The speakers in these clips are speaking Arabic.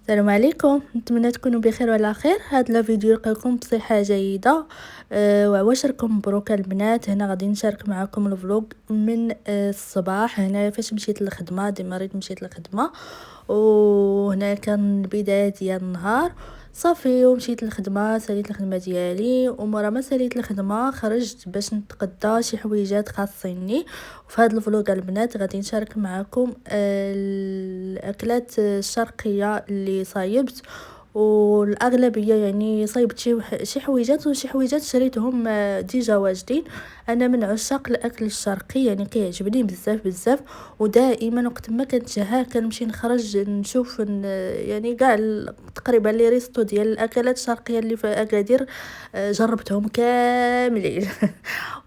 السلام عليكم، نتمنى تكونوا بخير وعلى خير. هذا الفيديو يلقاكم بصحه جيده. وعواشركم مبروك البنات. هنا غادي نشارك معكم الفلوق من الصباح. هنا فاش مشيت للخدمه، ديما ريت مشيت للخدمه، وهنا كان البدايه ديال النهار صافي. ومشيت للخدمه، ساليت الخدمه ديالي، ومورا ما ساليت الخدمه خرجت باش نتقدى شي حويجات خاصيني. وفي هذا الفلوق البنات غادي نشارك معكم الاكلات الشرقيه اللي صايبت، والاغلبيه يعني صايبت شي حويجات، وشي حويجات شريتهم ديجا واجدين. انا من عشاق الاكل الشرقي، يعني كيعجبني بزاف بزاف. ودائما وقت ما كنت جاها كنمشي نخرج نشوف يعني كاع تقريبا لي ريستو ديال الاكلات الشرقيه اللي في اكادير جربتهم كاملين.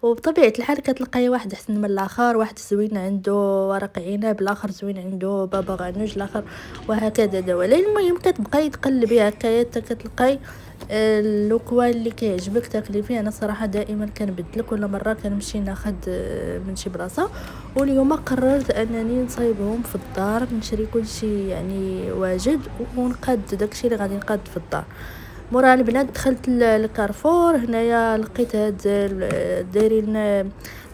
وبطبيعه الحال كتلقاي واحد احسن من الاخر، واحد زوين عنده ورق عنب، الاخر زوين عنده بابا غنوج، الاخر وهكذا دوالي. المهم كتبقاي تقلبي هكايا حتى كتلقاي اللوكوا اللي كيعجبك تاكلي فيه. انا صراحه دائما كنبدل، كل مره كنمشي ناخذ من شي بلاصه. واليوم قررت انني نصايبهم في الدار، نشري كلشي يعني واجد ونقاد داكشي اللي غادي نقاد في الدار. مورا البنات دخلت لكارفور، هنايا لقيت هاد دايرين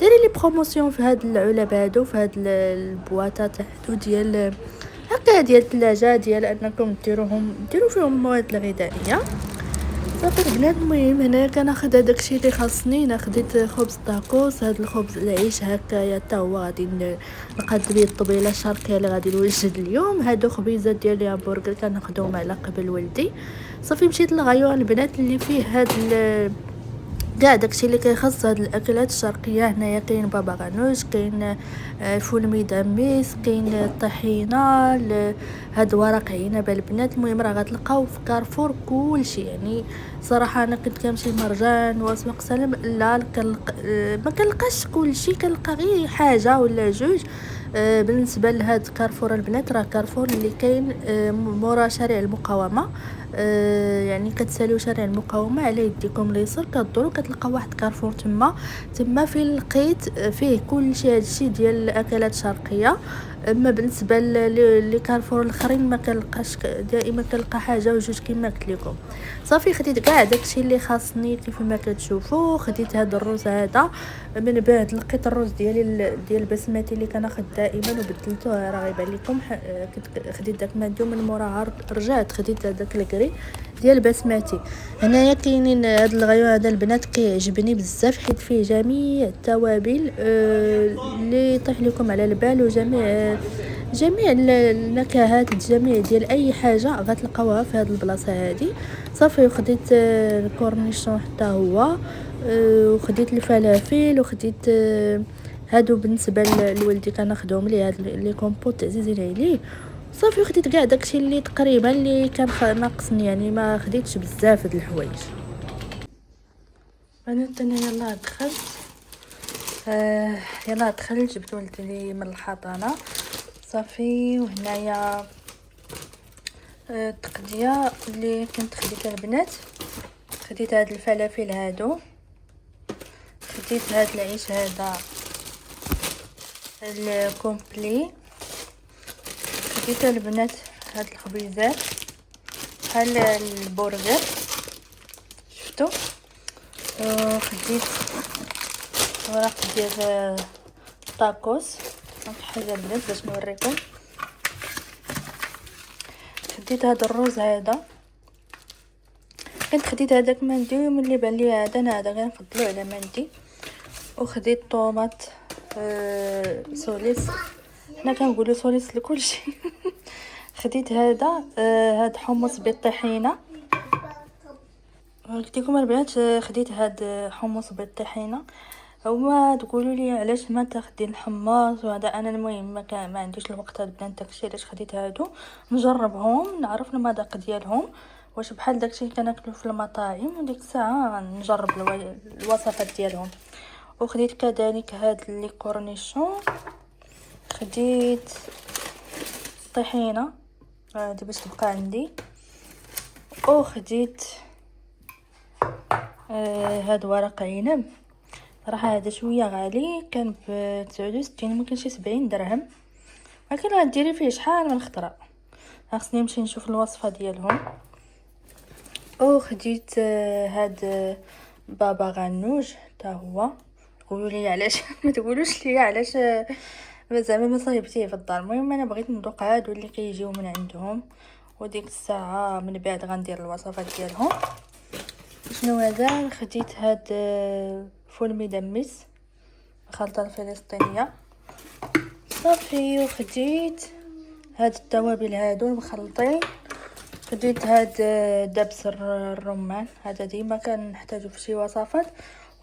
لي بروموسيون في هاد العلب هادو، في هاد البواطه تاعو ديال هكا ديال الثلاجه، ديال انكم ديروا فيهم المواد الغذائيه صافي البنات. المهم هنا كناخذ داكشي اللي خاصني. خديت خبز طاكوس، هاد الخبز العيش هكايا حتى هو غادي نقاد بيه الطبيله الشرقيه اللي غادي نوجد اليوم. هادو خبيزات ديال الهامبرغر كناخذهم على قبل ولدي. صافي مشيت للغيور البنات اللي فيه هاد كاع داكشي اللي كيخص هاد الاكلات الشرقيه. هنايا كاين بابا غنوج، كاين فول مدمس، كاين الطحينه، هاد ورق عنب البنات. المهم راه غتلقاو في كارفور كلشي. يعني صراحه انا كنت كنمشي لمرجان وسوق سلم، لا ما كنلقاش كلشي، كنلقى غير حاجه ولا جوج. بالنسبه لهاد كارفور البنات، راه كارفور اللي كاين مورا شارع المقاومه. يعني كتساليو شارع المقاومه على يديكم اليسار كدوروا كتلقاو واحد كارفور تما فين لقيت فيه كلشي هادشي ديال الاكلات الشرقيه. اما بالنسبه لي كارفور الاخرين ما كنلقاش، دائما كنلقى حاجه وجوج كما قلت لكم. صافي خديت كاع داكشي اللي خاصني كيف ما كتشوفوا. خديت هذا الرز هذا، من بعد لقيت الرز ديال البسمتي اللي كناخذ دائما وبدلته، راه غيبان لكم. كنت خديت داك مندو من موراها رجعت خديت هذاك الكري ديال البسمتي. هنايا كاينين هاد الغيو هذا البنات كيعجبني بزاف، حيت فيه جميع التوابل اللي يطيح لكم على البال، وجميع النكهات، جميع ديال اي حاجه غتلقاوها في هاد البلاصه هادي. صافي وخديت الكورنيشون حتى هو، وخديت الفلافل، وخديت هادو بالنسبه لولدي كناخذهم ليه هاد لي كومبوت عزيزين عليه. صافي خديت كاع داكشي اللي تقريبا اللي كان ناقصني، يعني ما خديتش بزاف د الحوايج. انا يلا دخلت، يلا دخلت جبت ولدي من الحضانه صافي. وهنايا التقديه اللي كنت خديتها البنات، خديت هاد الفلافل هادو، خديت هاد العيش هذا الكومبلي، خديت البنات هاد الخبيزات بحال البرجر شفتوا. خديت ورق ديال طاكوس، هاد حاجه البنات باش نوريكم. خديت هاد الرز هذا، كنت خديت هذاك مندي وملي بان لي هذا غنفضلو على مندي. وخديت طوماط سوليس، حنا كنقولوا سوليس لكل شيء. خديت هاد حمص بالطحينه. قلت لكم البنات خديت هاد حمص بالطحينه. هما تقولوا لي علاش ما تاخدين الحمص وهذا، انا المهم ما عنديش الوقت هاد البنات، داكشي علاش خديت هادو نجربهم نعرف المذاق ديالهم واش بحال داكشي اللي كناكلو في المطاعم، وديك الساعه نجرب الوصفات ديالهم. وخديت كذلك هاد لي كورنيشون، خديت طحينه هادي باش تبقى عندي، وخديت هاد ورق عنب. صراحه هذا شويه غالي، كان ب 69 ممكن شي 70 درهم، ولكن غديري فيه شحال من خطره. خصني نمشي نشوف الوصفه ديالهم. او خديت هاد بابا غنوج حتى هو. قولوا لي علاش ما تقولوش لي علاش زعما ما صايبتيه في الدار. المهم انا بغيت ندوق هادو اللي كيجيو من عندهم، وديك الساعه من بعد غندير الوصفات ديالهم. شنو هذا؟ خديت هاد فول مدمس الخلطه الفلسطينيه صافي. وخديت هاد التوابل هادو المخلطين. خديت هاد دبس الرمان، هذا ديما كنحتاجو في شي وصفات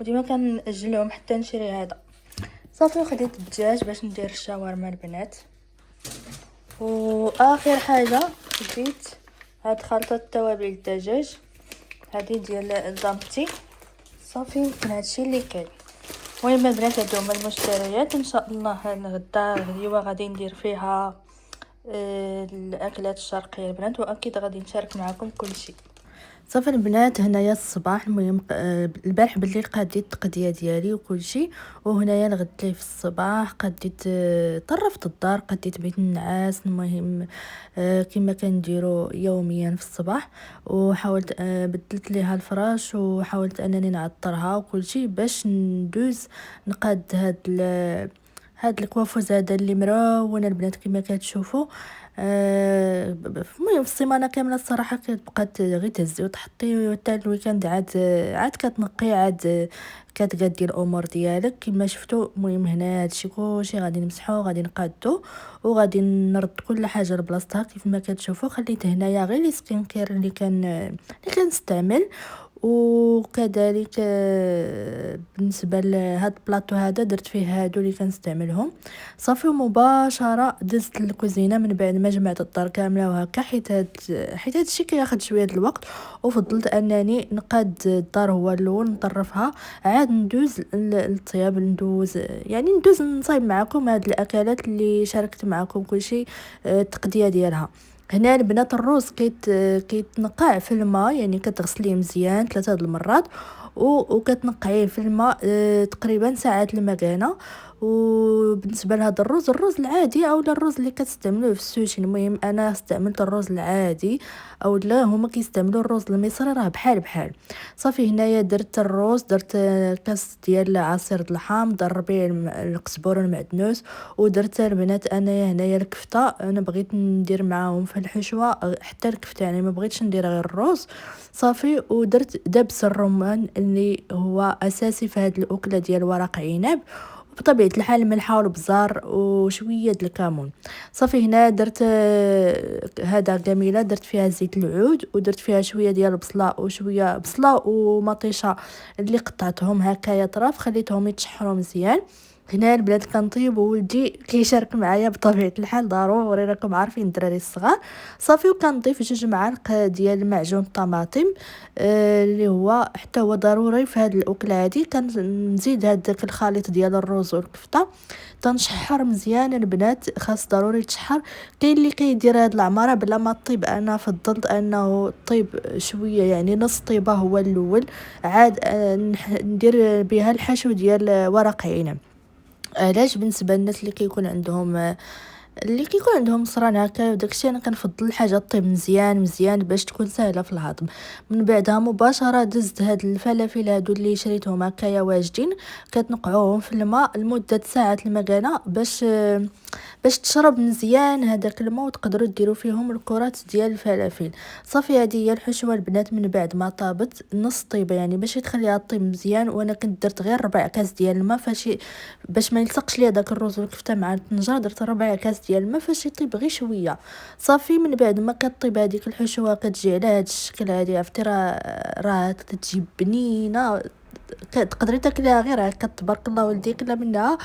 وديما كنأجلهم حتى نشري هذا صافي. وخديت الدجاج باش ندير الشاورما البنات. واخر حاجه خديت هاد خلطه توابل الدجاج هذه ديال ضمتي صافي. يمكن هادشي اللي كاين. المهم البنات هادو هما المشتريات. ان شاء الله غدا غديوه غادي ندير فيها الاكلات الشرقيه البنات، واكيد غادي نشارك معكم كل شيء صافي البنات. هنايا الصباح المهم البارح بالليل قاديت التقديه ديالي وكل شيء، وهنايا الغد لي في الصباح قديت طرفت الدار، قديت بيت النعاس. المهم كما كنديروا يوميا في الصباح. وحاولت بدلت ليها الفراش وحاولت انني نعطرها وكل شيء باش ندوز نقاد هاد الكوافوز هذا اللي مرونه البنات كما كتشوفوا. المهم في السيمانه كامله الصراحه كتبقى غير تهزي وتحطي حتى الويكاند عاد كتنقي عاد كتقادي الامور ديالك كما شفتوا. المهم هنا هادشي كلشي غادي نمسحو غادي نقادو وغادي نرد كل حاجه لبلاصتها كيف ما كتشوفوا. خليت هنايا غير لي سكين كير اللي كنستعمل. وكذلك بالنسبه لهاد البلاطو هذا درت فيه هادو اللي كنستعملهم صافي. مباشره دزت للكوزينه من بعد ما جمعت الدار كامله وهكا، حيت هادشي كياخذ شويه د الوقت. وفضلت انني نقاد الدار هو الاول نطرفها، عاد ندوز للطياب، ندوز نصايب معكم هاد الاكلات اللي شاركت معكم كلشي التقديه ديالها. هنا البنات الروز كيتنقع في الماء، يعني كتغسليه مزيان 3 المرات وكتنقعيه في الماء تقريبا ساعات المكانه. وبالنسبه لهذا الرز العادي او الرز اللي كتستعملوه في السوشي، المهم انا استعملت الرز العادي او لا هما كيستعملوا الرز المصري راه بحال صافي. هنايا درت الرز، درت كاس ديال عصير اللحم، ضربي القزبور والمعدنوس، ودرت البنات انايا هنايا الكفته. انا بغيت ندير معاهم في الحشوه حتى الكفته، يعني ما بغيتش ندير غير الرز صافي. ودرت دبس الرمان اللي هو اساسي في هذه الاكله ديال ورق عنب، بطبيعه الحال الملحه والبزار وشويه د الكمون صافي. هنا درت هذا جميله، درت فيها زيت العود ودرت فيها شويه ديال البصله وشويه بصله ومطيشه اللي قطعتهم هكايا طراف، خليتهم يتشحروا مزيان. هنا البنات كنطيب وولدي كيشارك معايا بطبيعه الحال، ضروري راكم عارفين الدراري الصغار صافي. وكنضيف 2 معالق ديال معجون الطماطم اللي هو حتى هو ضروري في هذه الاكله هذه. كنزيد هذاك الخليط ديال الرز والكفته تنشحر مزيان البنات، خاص ضروري تشحر. كاين اللي كيدير هاد العماره بلا ما طيب، انا فضلت انه طيب شويه، يعني نص طيبه هو الاول، عاد ندير بها الحشو ديال ورق عنب. علاش؟ بالنسبه للناس اللي كيكون عندهم صران هكا وداكشي، انا كنفضل الحاجه طيب مزيان باش تكون سهله في الهضم. من بعدها مباشره دزت هاد الفلافل هادو اللي شريتهم هكايا واجدين، كتنقعوهم في الماء لمده ساعات المكانه باش تشرب مزيان هذاك الماء، وتقدروا ديروا فيهم الكرات ديال الفلافل صافي. هذه هي الحشوه البنات من بعد ما طابت نص طيبه، يعني باش تخليها طيب مزيان. وانا كنت درت غير 4 كاس ديال الماء باش ما يلصقش ليا داك الرز والكفته مع الطنجره، درت 4 كاس ديال الماء باش يطيب غير شويه صافي. من بعد ما كطيب هذيك الحشوه كتجي على هذا الشكل هذه، عرفتي راه كتجي بنينه، تقدري تاكليها غير هكا تبارك الله ولدي كلا منها.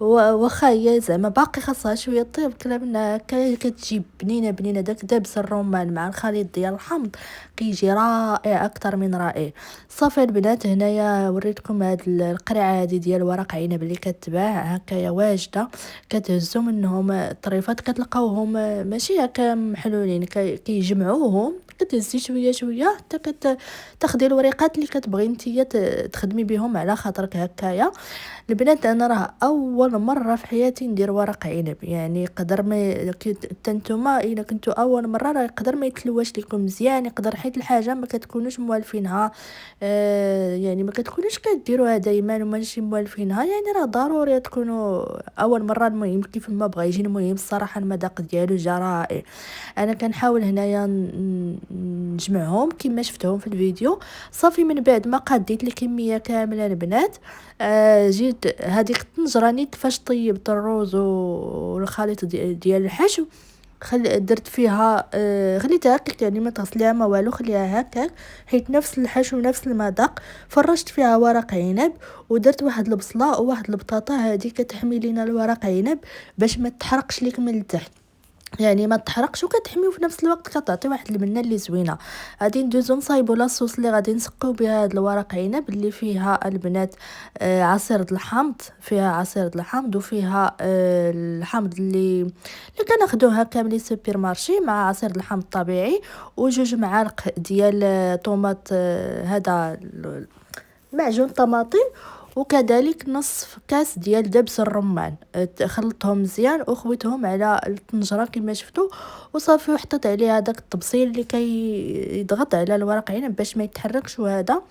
واخا هي زعما باقي خاصها شويه طيب كلا منها هكا كتجي بنينه. داك دابس الرمان مع الخليط ديال الحمض كيجي رائع اكثر من رائع صافي. البنات هنايا وريتكم هاد القرعه هذه ديال ورق عنب اللي كتباع هكايا واجده، كتهزوا منهم الطريفات كتلقاوهم ماشي هكا محلولين، كيجمعوهم كتهزي شويه حتى تاخدي الوريقات اللي كتبغي نتيا تخدمي بهم على خاطرك هكايا. البنات انا راه اول مره في حياتي ندير ورق عنب، يعني قدر ما حتى نتوما الا كنتو اول مره راه يقدر ما يتلواش لكم مزيان، يقدر حيت الحاجه ما كتكونوش موالفينها، يعني ما كتكونوش كديروها دائما وماشي موالفينها، يعني راه ضروري تكونوا اول مره. المهم كيف ما بغى يجي، المهم الصراحه المذاق ديالو جا رائع. انا كنحاول هنايا نجمعهم كما شفتهم في الفيديو. صافي من بعد ما قديت الكميه كامله البنات، جيت هذيك الطنجره نيت فاش طيبت الروز والخليط ديال الحشو، درت فيها خليتها هكاك، يعني ما تغسليها ما والو، خليها هكاك حيت نفس الحشو نفس المذاق. فرشت فيها ورق عنب ودرت واحد البصله وواحد البطاطا، هذه كتحمي لينا الورق عنب باش ما تحرقش ليك من التحت، يعني ما تحرقش وكتحمي وفي نفس الوقت كتعطي واحد المنه اللي زوينه. غادي ندوزو نصايبو لاصوص اللي غادي نسقيو بها هاد الورق عنب اللي فيها البنات عصير الحامض، فيها عصير الحامض وفيها الحامض اللي كناخدوها كاملين سوبر مارشي مع عصير الحامض الطبيعي، وجوج معالق ديال طوماط، هذا معجون طماطم، وكذلك نصف كاس ديال دبس الرمان. خلطتهم مزيان وخويتهم على الطنجره كما شفتوا، وصافي وحطيت عليه هذاك التبصيل اللي كيضغط على الورق عنب باش ما يتحركش، وهذا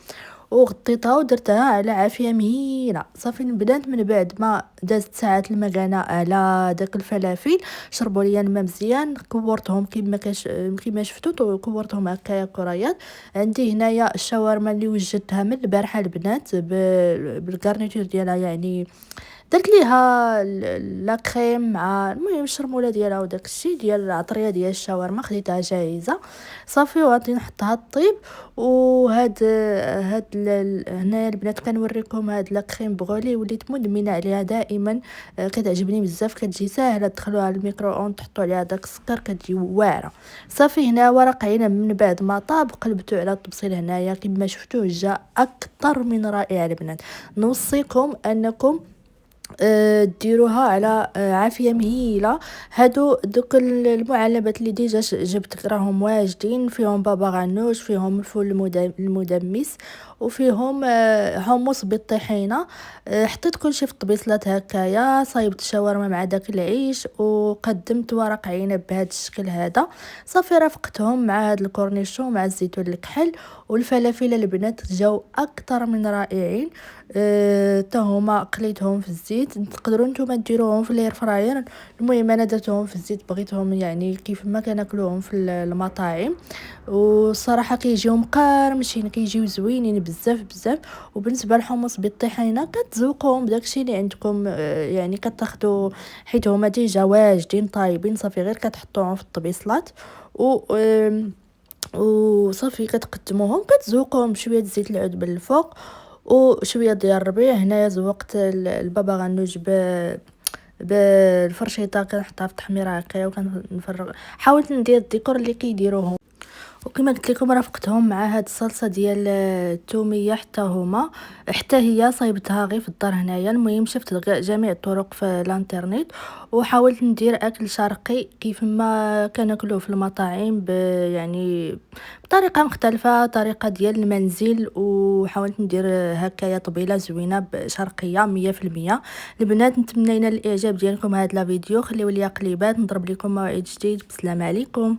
وغطيتها ودرتها على عافيه مهيله. صافي البنات من بعد ما دازت ساعات المكانه على داك الفلافل، شربوا ليا الماء مزيان، كورتهم كما شفتوا، كورتهم هكايا كريات. عندي هنايا الشاورما اللي وجدتها من البارحه البنات بالكارنيتور ديالها، يعني درت ليها لا كريم مع المهم الشرموله ديالها وداك الشيء ديال العطريه ديال الشاورما، خديتها جاهزه. صافي وغادي نحطها طيب. وهاد هنايا البنات كنوريكم هاد لا كريم بغولي، وليت مدمنه عليها دائما، كتعجبني بزاف، كتجي ساهله تدخلوها للميكرو اون تحطوا عليها داك السكر كتجي واعره. صافي هنا ورق عنب من بعد ما طاب قلبته على الطبسيل هنايا كما شفتوه، جا اكثر من رائع البنات. نوصيكم انكم ديروها على عافيه مهيله. هادو دوك المعلبات اللي ديجا جبت راهم واجدين، فيهم بابا غنوش، فيهم الفول المدمس، وفيهم حمص بالطحينه. حطيت كلشي في الطبيصلات هكايا، صايبت الشاورما مع داك العيش وقدمت ورق عنب بهذا الشكل هذا. صافي رافقتهم مع هذا الكورنيشون مع الزيتون الكحل والفلافل البنات، جاو اكثر من رائعين. تا هما قليتهم في الزيت، تقدروا نتوما ديروهم في الاير فراير، المهم انا درتهم في الزيت، بغيتهم يعني كيف ما كناكلوهم في المطاعم، والصراحه كيجيو مقرمشين، كيجيو زوينين بزاف بزاف. وبالنسبه للحمص بالطحينه كتذوقوهم بداكشي اللي عندكم، يعني كتاخذوا حيت هما ديجا واجدين طايبين، صافي غير كتحطوهم في الطبيصلات وصافي كتقدموهم، كتذوقوهم بشويه زيت العود بالفوق وشويه ديال الربيع. هنايا زوقت البابا غنوج بالفرشيطه، كنحطها في التحميره هكايا وكنفرغ، حاولت ندير الديكور اللي كيديروهم. وكما قلت لكم رافقتهم مع هاد الصلصه ديال الثوميه، حتى هي صايبتها غير في الدار هنايا. المهم شفت جميع الطرق في الانترنت وحاولت ندير اكل شرقي كيف ما كناكلوه في المطاعم، يعني بطريقه مختلفه، طريقه ديال المنزل، وحاولت ندير هكايا طبيله زوينه شرقيه 100%. البنات نتمنى الاعجاب ديالكم هذا الفيديو، خليوا لي قليبات، نضرب لكم موعد جديد، بسلام عليكم.